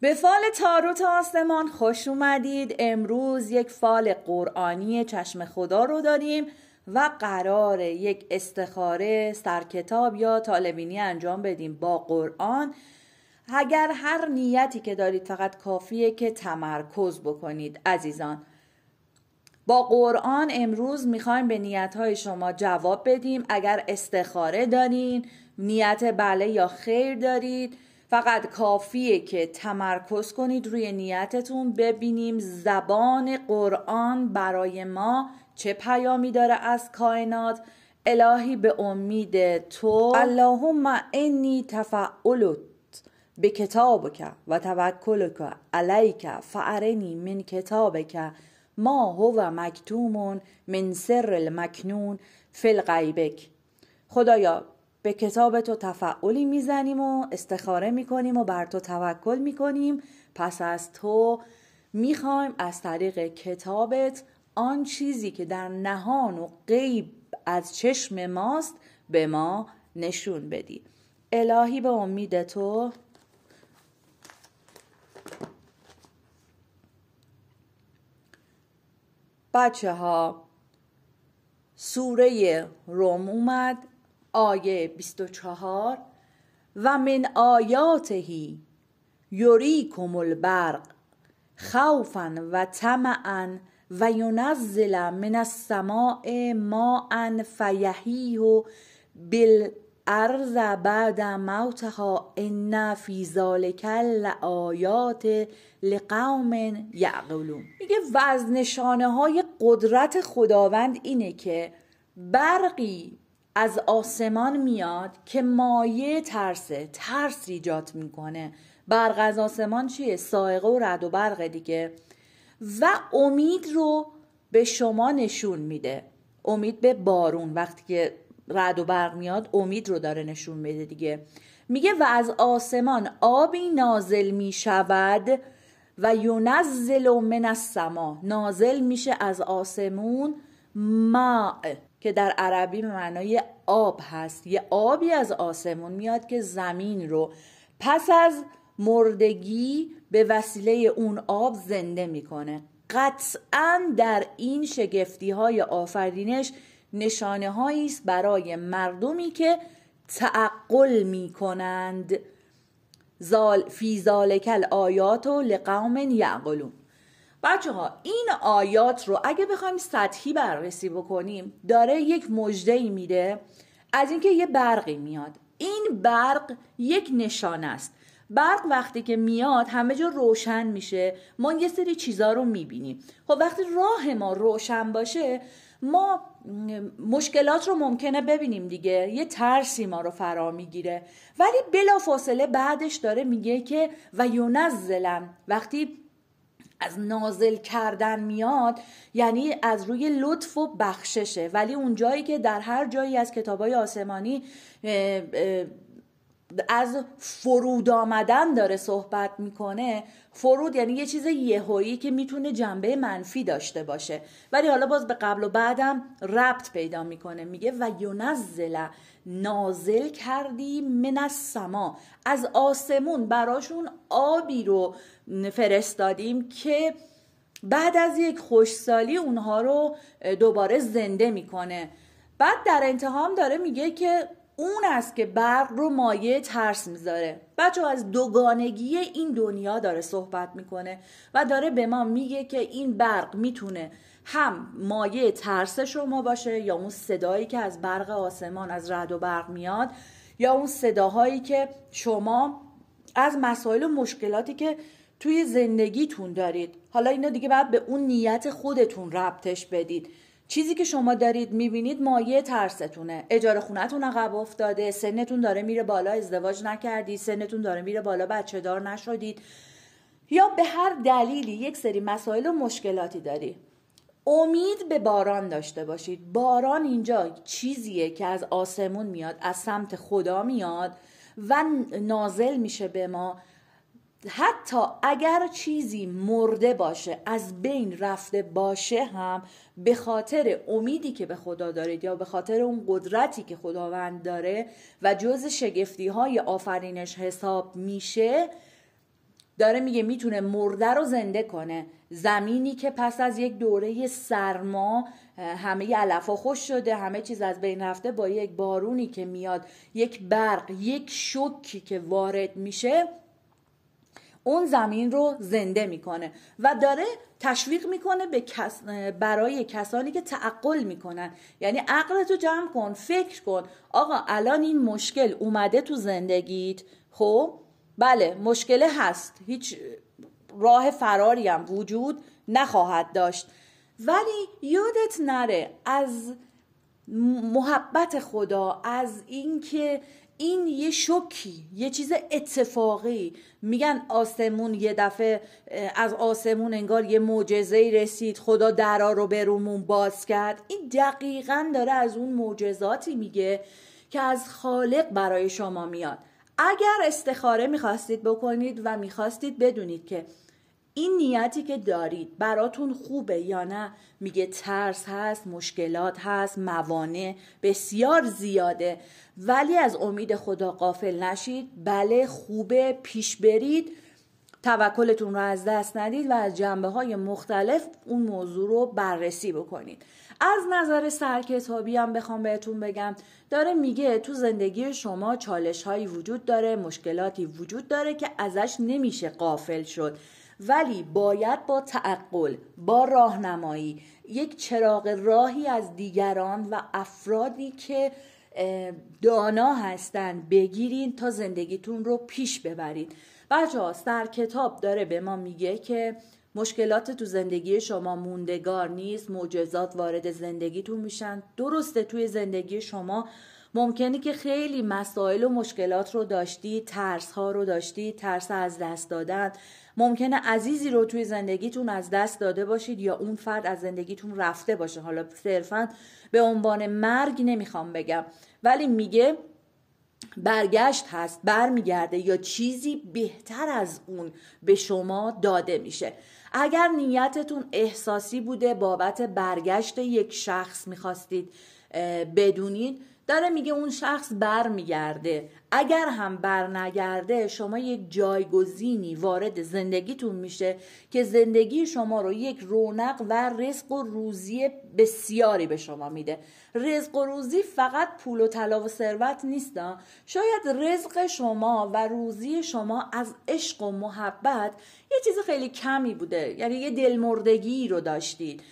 به فال تاروت آسمان خوش اومدید. امروز یک فال قرآنی چشم خدا رو داریم و قراره یک استخاره سرکتاب یا طالبینی انجام بدیم با قرآن. اگر هر نیتی که دارید فقط کافیه که تمرکز بکنید عزیزان. با قرآن امروز میخوایم به نیتهای شما جواب بدیم. اگر استخاره دارین، نیت بله یا خیر دارید، فقط کافیه که تمرکز کنید روی نیتتون، ببینیم زبان قرآن برای ما چه پیامی داره از کائنات. الهی به امید تو، اللهم انی تفعلت به کتابک و توکلک علیک فارنی من کتابک ما هو مکتوم من سر المکنون فی الغیبک. خدایا به کتاب تو تفعلی میزنیم و استخاره میکنیم و بر تو توکل میکنیم، پس از تو میخوایم از طریق کتابت آن چیزی که در نهان و غیب از چشم ماست به ما نشون بدی. الهی به امید تو. بچه ها، سوره روم اومد، آیه 24 و من آیاتهی یریکم البرق خوفا و طمعا و ینزل من السماء ماء فیحیی بالارض بعد موتها ان فی ذلک لآیات لقوم یعقلون. میگه و از نشانه های قدرت خداوند اینه که برقی از آسمان میاد که مایه ترس ایجاد میکنه. برق از آسمان چیه؟ صاعقه و رعد و برق دیگه. و امید رو به شما نشون میده، امید به بارون. وقتی که رعد و برق میاد امید رو داره نشون میده دیگه. میگه و از آسمان آبی نازل میشود و ینزل من السما، نازل میشه از آسمون، ماء که در عربی به معنای آب هست. یه آبی از آسمون میاد که زمین رو پس از مردگی به وسیله اون آب زنده میکنه. قطعاً در این شگفتی های آفرینش نشانه هایی است برای مردمی که تعقل میکنند. فی ذالک الآیات لقوم یعقلون. بچه ها، این آیات رو اگه بخوایم سطحی بررسی بکنیم، داره یک مژده‌ای میده از اینکه یه برقی میاد. این برق یک نشانه است. برق وقتی که میاد همه جا روشن میشه، ما یه سری چیزا رو میبینیم. خب وقتی راه ما روشن باشه ما مشکلات رو ممکنه ببینیم دیگه، یه ترسی ما رو فرا میگیره. ولی بلافاصله بعدش داره میگه که و ینزلن، وقتی از نازل کردن میاد یعنی از روی لطف و بخششه. ولی اون جایی که در هر جایی از کتابای آسمانی از فرود آمدن داره صحبت میکنه، فرود یعنی یه چیز یهویی که میتونه جنبه منفی داشته باشه، ولی حالا باز به قبل و بعدم ربط پیدا میکنه. میگه و ینزل، نازل کردی من السما، از آسمون براشون آبی رو فرستادیم که بعد از یک خشکسالی اونها رو دوباره زنده میکنه. بعد در انتها هم داره میگه که اون است که برق رو مایه ترس میذاره. بچه از دوگانگی این دنیا داره صحبت میکنه و داره به ما میگه که این برق میتونه هم مایه ترس شما باشه، یا اون صدایی که از برق آسمان، از رعد و برق میاد، یا اون صداهایی که شما از مسائل و مشکلاتی که توی زندگیتون دارید. حالا اینا دیگه باید به اون نیت خودتون ربطش بدید. چیزی که شما دارید میبینید مایه ترستونه، اجاره خونتون عقب افتاده، سنتون داره میره بالا، ازدواج نکردید، سنتون داره میره بالا، بچه دار نشدید، یا به هر دلیلی یک سری مسائل و مشکلاتی داری. امید به باران داشته باشید. باران اینجا چیزیه که از آسمون میاد، از سمت خدا میاد و نازل میشه به ما. حتی اگر چیزی مرده باشه، از بین رفته باشه، هم به خاطر امیدی که به خدا دارید یا به خاطر اون قدرتی که خداوند داره و جز شگفتی های آفرینش حساب میشه، داره میگه میتونه مرده رو زنده کنه. زمینی که پس از یک دوره سرما همه علفا خوش شده، همه چیز از بین رفته، با یک بارونی که میاد، یک برق، یک شوکی که وارد میشه، اون زمین رو زنده میکنه و داره تشویق میکنه برای کسانی که تعقل میکنن. یعنی عقلتو جمع کن، فکر کن آقا الان این مشکل اومده تو زندگیت، خب بله مشکل هست، هیچ راه فراری هم وجود نخواهد داشت، ولی یادت نره از محبت خدا، از اینکه این یه شوکی، یه چیز اتفاقی. میگن آسمون یه دفعه از آسمون انگار یه معجزه‌ای رسید، خدا درا رو به رومون باز کرد. این دقیقاً داره از اون معجزاتی میگه که از خالق برای شما میاد. اگر استخاره میخواستید بکنید و میخواستید بدونید که این نیتی که دارید براتون خوبه یا نه، میگه ترس هست، مشکلات هست، موانع بسیار زیاده، ولی از امید خدا غافل نشید. بله خوبه، پیش برید، توکلتون رو از دست ندید و از جنبه‌های مختلف اون موضوع رو بررسی بکنید. از نظر سرکتابی هم بخوام بهتون بگم، داره میگه تو زندگی شما چالش‌هایی وجود داره، مشکلاتی وجود داره که ازش نمیشه غافل شد، ولی باید با تعقل، با راهنمایی، یک چراغ راهی از دیگران و افرادی که دانا هستن بگیرین تا زندگیتون رو پیش ببرید. بچه‌ها سرکتاب داره به ما میگه که مشکلات تو زندگی شما موندگار نیست، معجزات وارد زندگیتون میشن. درسته توی زندگی شما ممکنه که خیلی مسائل و مشکلات رو داشتی، ترس ها رو داشتی، ترس از دست دادن، ممکنه عزیزی رو توی زندگیتون از دست داده باشید یا اون فرد از زندگیتون رفته باشه. حالا صرفاً به عنوان مرگ نمیخوام بگم، ولی میگه برگشت هست، برمیگرده یا چیزی بهتر از اون به شما داده میشه. اگر نیتتون احساسی بوده بابت برگشت یک شخص میخواستید بدونید، داره میگه اون شخص برمیگرده. اگر هم برنگرده شما یک جایگزینی وارد زندگیتون میشه که زندگی شما رو یک رونق و رزق و روزی بسیاری به شما میده. رزق و روزی فقط پول و طلا و ثروت نیست، شاید رزق شما و روزی شما از عشق و محبت یه چیز خیلی کمی بوده، یعنی یه دلمردگی رو داشتید.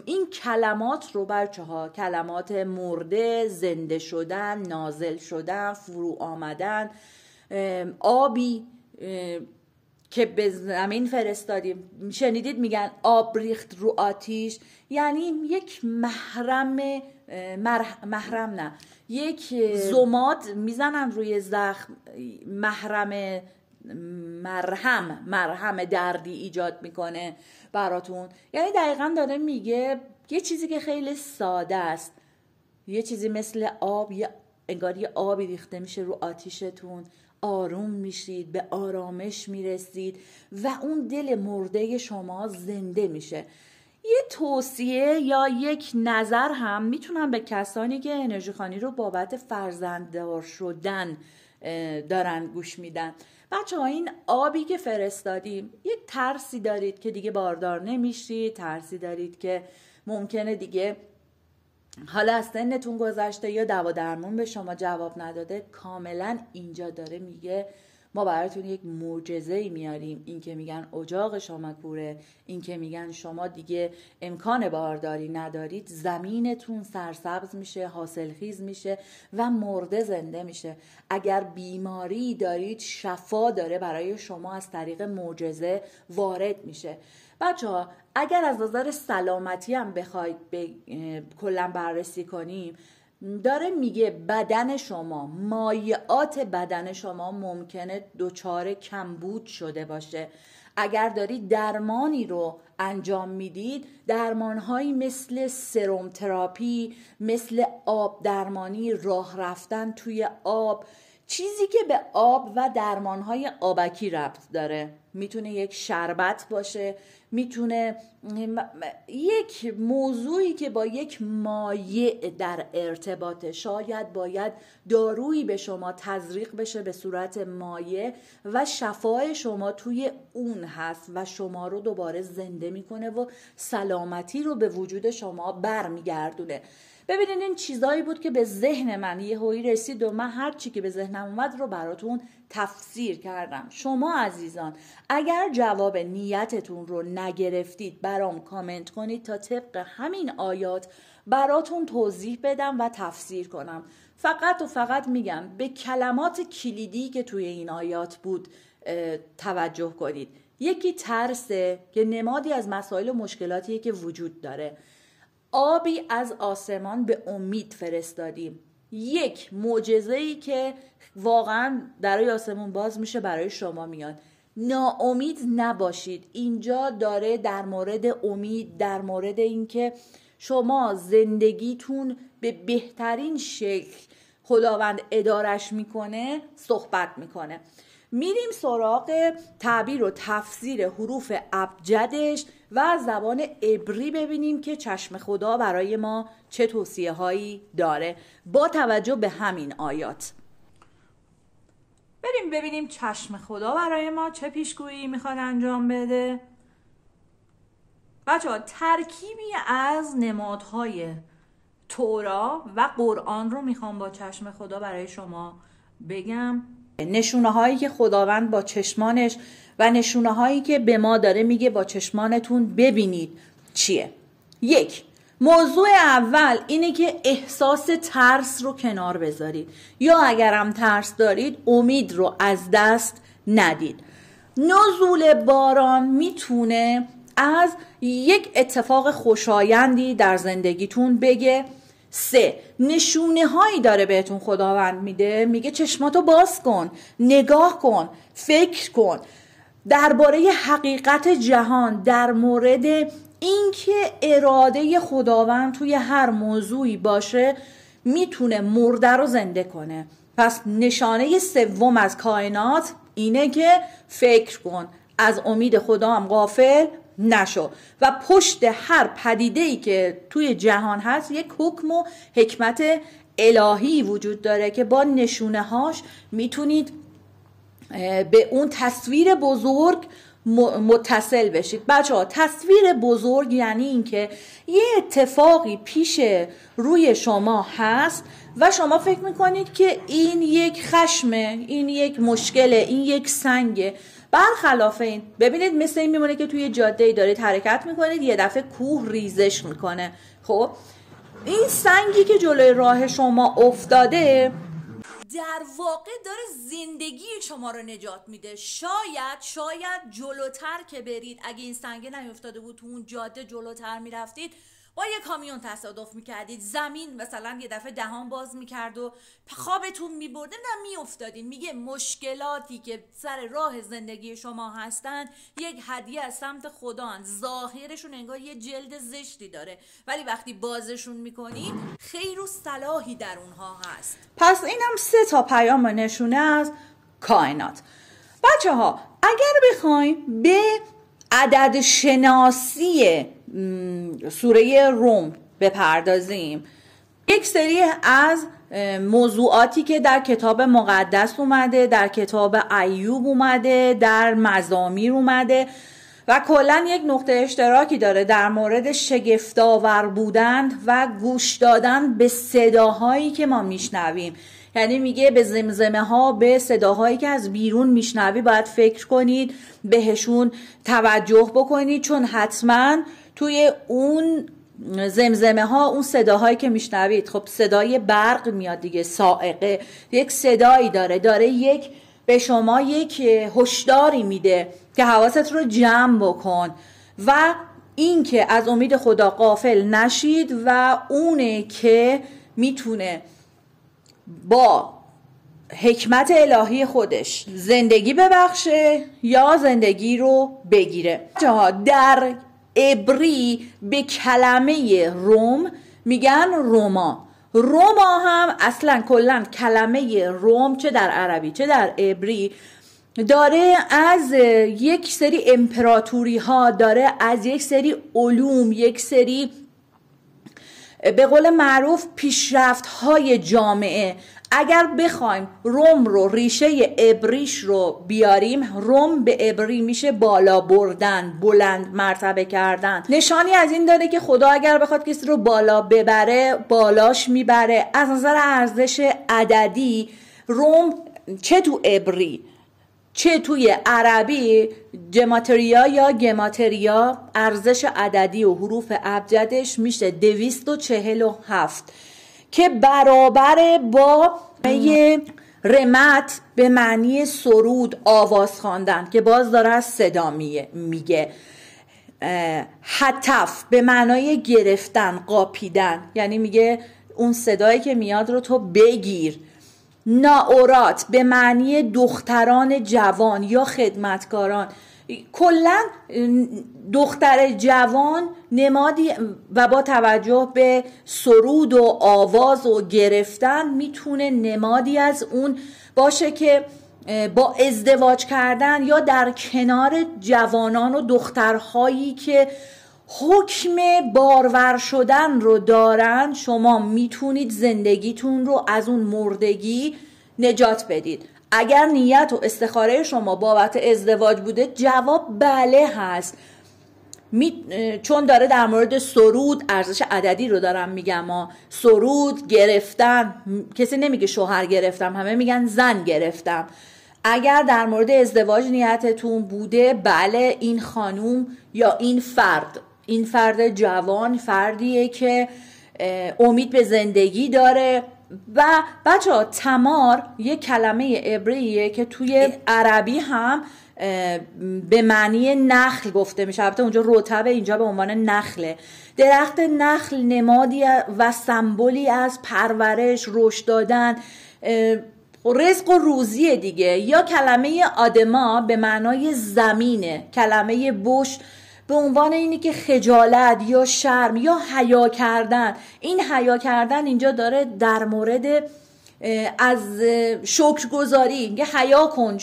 این کلمات رو بچه‌ها، کلمات مرده، زنده شدن، نازل شدن، فرو آمدن، آبی که به زمین فرستادیم، شنیدید میگن آب ریخت رو آتیش، یعنی یک محرم نه، یک زماد میزنن روی زخم، مرهم دردی ایجاد میکنه براتون. یعنی دقیقا داره میگه یه چیزی که خیلی ساده است، یه چیزی مثل آب، انگار یه آبی ریخته میشه رو آتیشتون، آروم میشید، به آرامش میرسید و اون دل مرده شما زنده میشه. یه توصیه یا یک نظر هم میتونم به کسانی که انرژی خوانی رو بابت فرزنددار شدن دارن گوش میدن، بچه ها این آبی که فرستادیم، یک ترسی دارید که دیگه باردار نمیشید، ترسی دارید که ممکنه دیگه حالا از سنتون گذشته یا دوا درمون به شما جواب نداده، کاملا اینجا داره میگه ما براتون یک معجزه‌ای میاریم. این که میگن اجاق شما کوره، این که میگن شما دیگه امکان بارداری ندارید، زمینتون سرسبز میشه، حاصلخیز میشه و مرده زنده میشه. اگر بیماری دارید، شفا داره برای شما از طریق معجزه وارد میشه. بچه‌ها اگر از نظر سلامتی هم بخواید کلا بررسی کنیم، داره میگه بدن شما، مایعات بدن شما ممکنه دچار کمبود شده باشه. اگر دارید درمانی رو انجام میدید، درمانهایی مثل سرم تراپی، مثل آب درمانی، راه رفتن توی آب، چیزی که به آب و درمانهای آبکی ربط داره، میتونه یک شربت باشه، میتونه یک موضوعی که با یک مایع در ارتباطه. شاید باید دارویی به شما تزریق بشه به صورت مایع و شفای شما توی اون هست و شما رو دوباره زنده میکنه و سلامتی رو به وجود شما برمیگردونه. ببینید این چیزایی بود که به ذهن من یهویی رسید و من هر چی که به ذهنم اومد رو براتون تفسیر کردم. شما عزیزان اگر جواب نیتتون رو نگرفتید برام کامنت کنید تا طبق همین آیات براتون توضیح بدم و تفسیر کنم. فقط و فقط میگم به کلمات کلیدی که توی این آیات بود توجه کنید. یکی ترسه که نمادی از مسائل و مشکلاتیه که وجود داره. آبی از آسمان به امید فرستادیم، یک معجزه‌ای که واقعا درای آسمون باز میشه برای شما میاد. ناامید نباشید. اینجا داره در مورد امید، در مورد اینکه شما زندگیتون به بهترین شکل خداوند ادارش میکنه صحبت میکنه. میریم سراغ تعبیر و تفسیر حروف ابجدش و زبان عبری ببینیم که چشم خدا برای ما چه توصیه هایی داره با توجه به همین آیات. بریم ببینیم چشم خدا برای ما چه پیشگویی میخواد انجام بده. بچه‌ها ترکیبی از نمادهای تورا و قرآن رو میخوام با چشم خدا برای شما بگم. نشونه هایی که خداوند با چشمانش و نشونه هایی که به ما داره میگه با چشمانتون ببینید چیه. یک، موضوع اول اینه که احساس ترس رو کنار بذارید، یا اگرم ترس دارید امید رو از دست ندید. نزول باران میتونه از یک اتفاق خوشایندی در زندگیتون بگه. 3، نشونه هایی داره بهتون خداوند میده، میگه چشماتو باز کن، نگاه کن، فکر کن درباره حقیقت جهان، در مورد اینکه اراده خداوند توی هر موضوعی باشه میتونه مرده رو زنده کنه. پس نشانه سوم از کائنات اینه که فکر کن، از امید خدا هم غافل نشو و پشت هر پدیده‌ای که توی جهان هست یک حکم و حکمت الهی وجود داره که با نشونه هاش میتونید به اون تصویر بزرگ متصل بشید. بچه‌ها تصویر بزرگ یعنی این که یه اتفاقی پیش روی شما هست و شما فکر میکنید که این یک خشمه، این یک مشکله، این یک سنگه. برخلاف این ببینید مثل این میمونه که توی جاده‌ای دارید حرکت میکنید، یه دفعه کوه ریزش میکنه. خب این سنگی که جلوی راه شما افتاده در واقع داره زندگی شما رو نجات میده. شاید جلوتر که برید، اگه این سنگ نیفتاده بود تو اون جاده جلوتر میرفتید با یه کامیون تصادف میکردید، زمین مثلا یه دفعه دهان باز میکرد و خوابتون میبرده، نه میافتادین. میگه مشکلاتی که سر راه زندگی شما هستن یک هدیه از سمت خدا هن. ظاهرشون انگار یه جلد زشتی داره ولی وقتی بازشون میکنید خیر و صلاحی در اونها هست. پس اینم 3 پیام نشونه از کائنات. بچه ها اگر بخوایم به عدد شناسی سوره روم بپردازیم، یک سری از موضوعاتی که در کتاب مقدس اومده، در کتاب ایوب اومده، در مزامیر اومده و کلا یک نقطه اشتراکی داره در مورد شگفت‌آور بودن و گوش دادن به صداهایی که ما میشنویم. یعنی میگه به زمزمه ها، به صداهایی که از بیرون میشنوی باید فکر کنید، بهشون توجه بکنید، چون حتما توی اون زمزمه ها، اون صداهایی که میشنوید، خب صدای برق میاد دیگه، صاعقه، یک صدایی داره یک به شما یک هشداری میده که حواست رو جمع بکن و این که از امید خدا غافل نشید و اونه که میتونه با حکمت الهی خودش زندگی ببخشه یا زندگی رو بگیره. در عبری به کلمه روم میگن روما. روما هم اصلا کلا کلمه روم چه در عربی چه در عبری داره از یک سری امپراتوری ها، داره از یک سری علوم، یک سری به قول معروف پیشرفت های جامعه. اگر بخوایم روم رو ریشه عبریش رو بیاریم، روم به عبری میشه بالا بردن، بلند مرتبه کردن. نشانی از این داره که خدا اگر بخواد کسی رو بالا ببره بالاش میبره. از نظر ارزش عددی روم چه تو عبری چه توی عربی جماتریا یا گماتریا ارزش عددی و حروف ابجدش میشه 247 که برابر با رمت به معنی سرود، آواز خواندن که باز داره از صدا میگه. حتف به معنای گرفتن، قاپیدن، یعنی میگه اون صدایی که میاد رو تو بگیر. ناورات به معنی دختران جوان یا خدمتکاران. کلا دختر جوان نمادی و با توجه به سرود و آواز و گرفتن میتونه نمادی از اون باشه که با ازدواج کردن یا در کنار جوانان و دخترهایی که حکم بارور شدن رو دارن شما میتونید زندگیتون رو از اون مردگی نجات بدید. اگر نیت و استخاره شما بابت ازدواج بوده جواب بله هست، چون داره در مورد سرود، ارزش عددی رو دارم میگم، سرود گرفتن، کسی نمیگه شوهر گرفتم، همه میگن زن گرفتم. اگر در مورد ازدواج نیتتون بوده بله، این خانوم یا این فرد جوان فردیه که امید به زندگی داره. و بچه ها تمار یک کلمه عبریه که توی عربی هم به معنی نخل گفته میشه، البته اونجا رطبه، اینجا به عنوان نخله. درخت نخل نمادی و سمبولی از پرورش، رشد دادن، رزق و روزی دیگه. یا کلمه آدما به معنای زمینه، کلمه بوش به عنوان اینی که خجالت یا شرم یا حیا کردن. این حیا کردن اینجا داره در مورد از شکرگزاری، میگه حیا کن،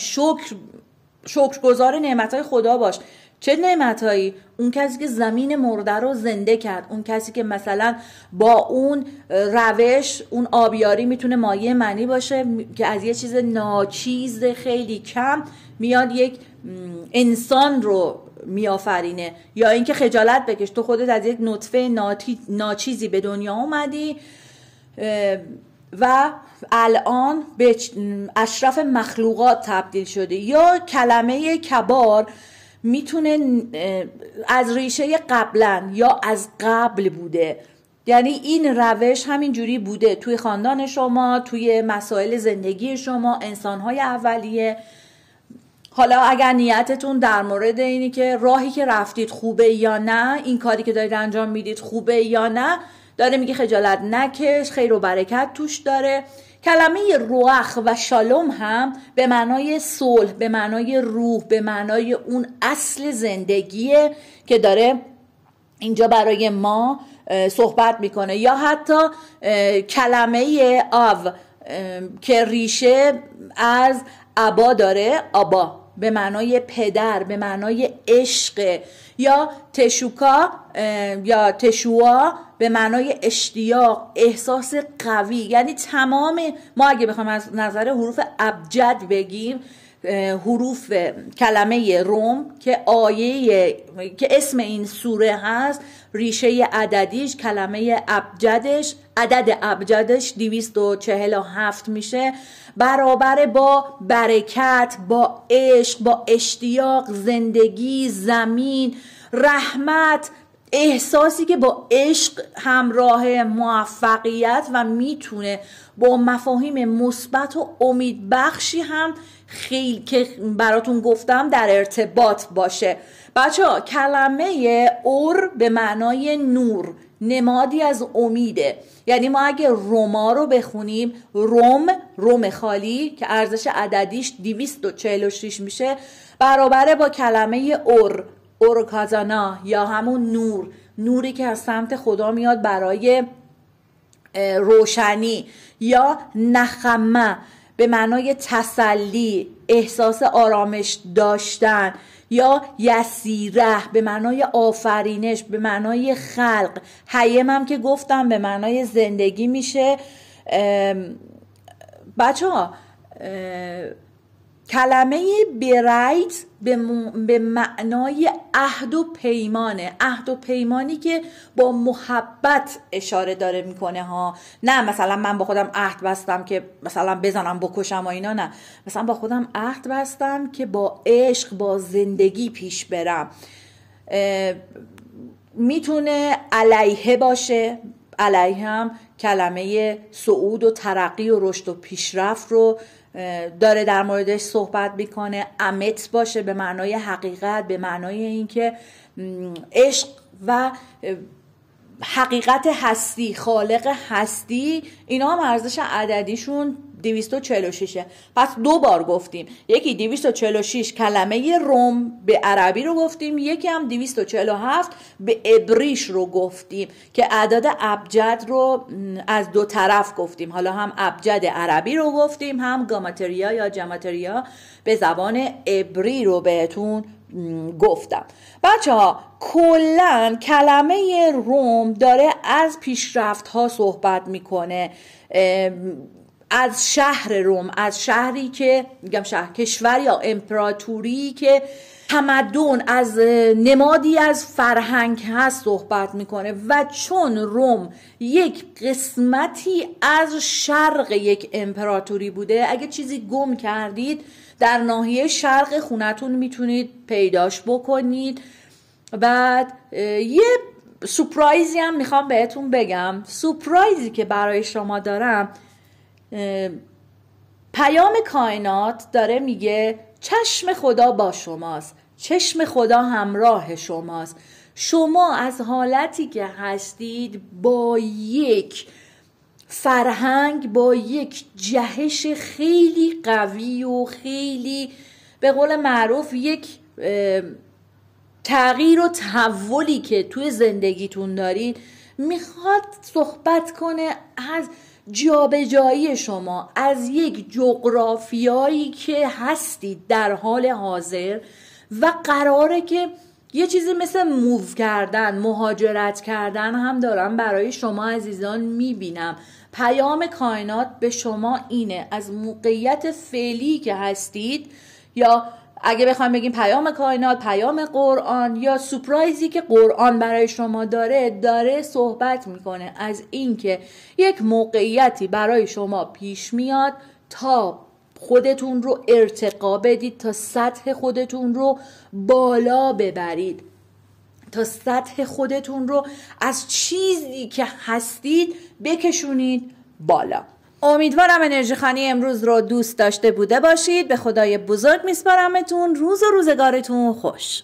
شکرگزار نعمتهای خدا باش. چه نعمتهایی؟ اون کسی که زمین مرده رو زنده کرد، اون کسی که مثلا با اون روش، اون آبیاری میتونه مایه معنی باشه که از یه چیز ناچیز خیلی کم میاد یک انسان رو میآفرینه. یا اینکه خجالت بکش، تو خودت از یک نطفه ناچیزی به دنیا اومدی و الان به اشرف مخلوقات تبدیل شده. یا کلمه کبار میتونه از ریشه قبلا یا از قبل بوده، یعنی این روش همین جوری بوده توی خاندان شما، توی مسائل زندگی شما، انسانهای اولیه. حالا اگر نیتتون در مورد اینی که راهی که رفتید خوبه یا نه، این کاری که دارید انجام میدید خوبه یا نه، داره میگه خجالت نکش، خیر و برکت توش داره. کلمه روح و شالوم هم به معنای صلح، به معنای روح، به معنای اون اصل زندگیه که داره اینجا برای ما صحبت میکنه. یا حتی کلمه آو که ریشه از ابا داره، آبا به معنای پدر، به معنای عشق. یا تشوکا یا تشوا به معنای اشتیاق، احساس قوی. یعنی تمام ما اگه بخوام از نظر حروف ابجد بگیم، حروف کلمه روم که آیه که اسم این سوره هست، ریشه عددیش، کلمه ابجدش، عدد ابجدش 247 میشه، برابر با برکت، با عشق، با اشتیاق، زندگی، زمین، رحمت، احساسی که با عشق همراه، موفقیت و میتونه با مفاهیم مثبت و امیدبخشی هم خیلی که براتون گفتم در ارتباط باشه. بچه ها کلمه اور به معنای نور، نمادی از امیده. یعنی ما اگه روما رو بخونیم، روم خالی که ارزش عددیش 246 میشه، برابره با کلمه اورکازانا یا همون نور، نوری که از سمت خدا میاد برای روشنی، یا نخمه به معنای تسلی، احساس آرامش داشتن، یا یسیره به معنای آفرینش، به معنای خلق. حیم هم که گفتم به معنای زندگی میشه. بچه ها کلمه برایت به معنای عهد و پیمانه، عهد و پیمانی که با محبت اشاره داره میکنه ها. نه مثلا من با خودم عهد بستم که مثلا بزنم بکشم و اینا، نه، مثلا با خودم عهد بستم که با عشق با زندگی پیش برم. میتونه علیه باشه، علیه هم کلمه صعود و ترقی و رشد و پیشرفت رو داره در موردش صحبت میکنه. امت باشه به معنای حقیقت، به معنای اینکه عشق و حقیقت هستی، خالق هستی، اینا هم ارزش عددیشون 246. پس 2 بار گفتیم، یکی 246 کلمه روم به عربی رو گفتیم، یکی هم 247 به عبریش رو گفتیم که اعداد ابجد رو از 2 طرف گفتیم. حالا هم ابجد عربی رو گفتیم، هم گاماتریا یا جماتریا به زبان عبری رو بهتون گفتم. بچه ها کلن کلمه روم داره از پیشرفت ها صحبت میکنه، از شهر روم، از شهری که میگم شهر، کشور یا امپراتوری که تمدن از نمادی از فرهنگ هست صحبت میکنه. و چون روم یک قسمتی از شرق یک امپراتوری بوده، اگه چیزی گم کردید در ناحیه شرق خونتون میتونید پیداش بکنید. بعد یه سورپرایزی هم میخوام بهتون بگم. سورپرایزی که برای شما دارم، پیام کائنات داره میگه چشم خدا با شماست، چشم خدا همراه شماست. شما از حالتی که هستید با یک فرهنگ، با یک جهش خیلی قوی و خیلی به قول معروف یک تغییر و تحولی که توی زندگیتون دارید، میخواد صحبت کنه از جابجایی شما از یک جغرافیایی که هستید در حال حاضر و قراره که یه چیزی مثل موو کردن، مهاجرت کردن هم دارم برای شما عزیزان میبینم. پیام کائنات به شما اینه، از موقعیت فعلی که هستید، یا اگه بخوایم بگیم پیام کائنات، پیام قرآن، یا سورپرایزی که قرآن برای شما داره صحبت میکنه از اینکه یک موقعیتی برای شما پیش میاد تا خودتون رو ارتقا بدید، تا سطح خودتون رو بالا ببرید، تا سطح خودتون رو از چیزی که هستید بکشونید بالا. امیدوارم انرژی خانی امروز رو دوست داشته بوده باشید. به خدای بزرگ میسپارمتون. روز و روزگارتون خوش.